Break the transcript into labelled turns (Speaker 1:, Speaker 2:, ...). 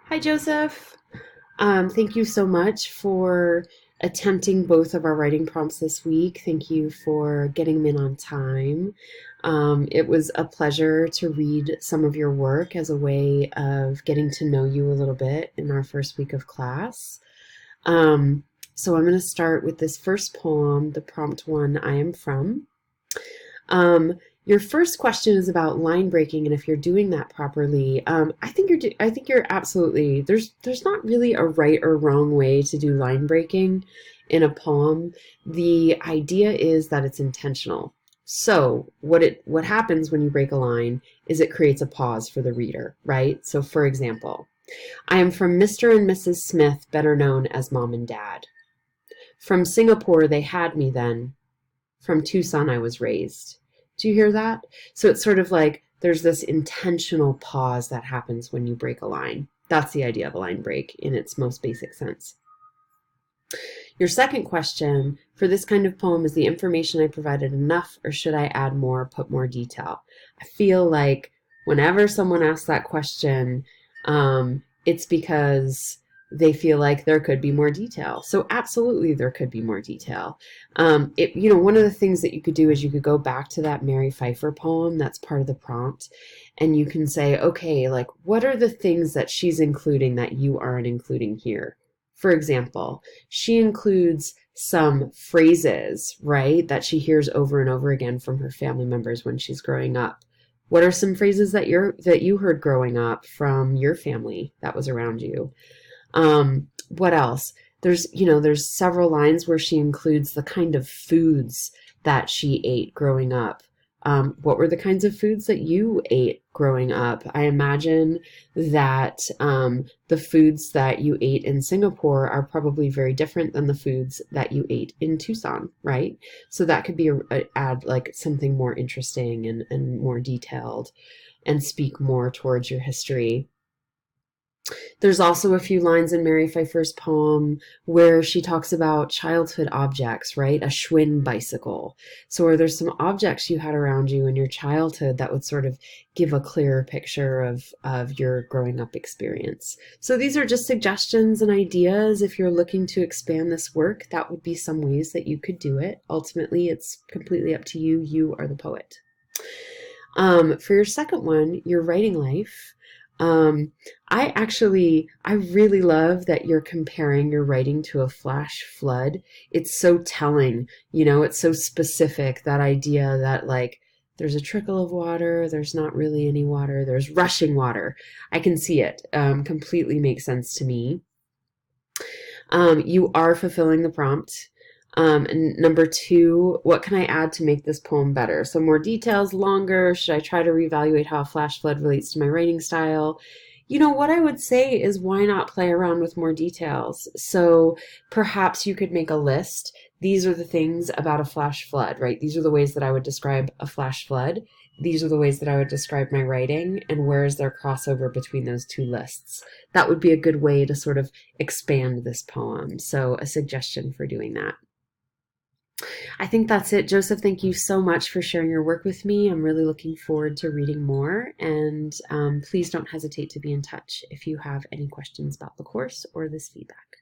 Speaker 1: Hi, Joseph. Thank you so much for attempting both of our writing prompts this week. Thank you for getting them in on time. It was a pleasure to read some of your work as a way of getting to know you a little bit in our first week of class. Um, so I'm going to start with this first poem, the prompt one, I am from. Your first question is about line breaking and if you're doing that properly. I think you're absolutely there's not really a right or wrong way to do line breaking in a poem. The idea is that it's intentional. So what happens when you break a line is it creates a pause for the reader, right? So for example, I am from Mr. and Mrs. Smith, better known as Mom and Dad. From Singapore they had me then. From Tucson I was raised. Do you hear that? So it's sort of like there's this intentional pause that happens when you break a line. That's the idea of a line break in its most basic sense. Your second question for this kind of poem is the information I provided enough or should I add more, put more detail? I feel like whenever someone asks that question, it's because they feel like there could be more detail. So absolutely there could be more detail. One of the things that you could do is you could go back to that Mary Pfeiffer poem that's part of the prompt and you can say, okay, like what are the things that she's including that you aren't including here? For example, she includes some phrases, right, that she hears over and over again from her family members when she's growing up. What are some phrases that you heard growing up from your family that was around you? What else? There's several lines where she includes the kind of foods that she ate growing up. What were the kinds of foods that you ate growing up? I imagine that the foods that you ate in Singapore are probably very different than the foods that you ate in Tucson, right? So that could be add like something more interesting and more detailed and speak more towards your history. There's also a few lines in Mary Pfeiffer's poem where she talks about childhood objects, right? A Schwinn bicycle. So are there some objects you had around you in your childhood that would sort of give a clearer picture of your growing up experience? So these are just suggestions and ideas. If you're looking to expand this work, that would be some ways that you could do it. Ultimately, it's completely up to you. You are the poet. For your second one, your writing life, I really love that you're comparing your writing to a flash flood. It's so telling, it's so specific, that idea that like there's a trickle of water, there's not really any water, there's rushing water. I can see it. Completely makes sense to me. You are fulfilling the prompt. And number two, what can I add to make this poem better? So more details, longer. Should I try to reevaluate how a flash flood relates to my writing style? What I would say is why not play around with more details? So perhaps you could make a list. These are the things about a flash flood, right? These are the ways that I would describe a flash flood. These are the ways that I would describe my writing, and where is there crossover between those two lists? That would be a good way to sort of expand this poem. So a suggestion for doing that. I think that's it, Joseph. Thank you so much for sharing your work with me. I'm really looking forward to reading more, and please don't hesitate to be in touch if you have any questions about the course or this feedback.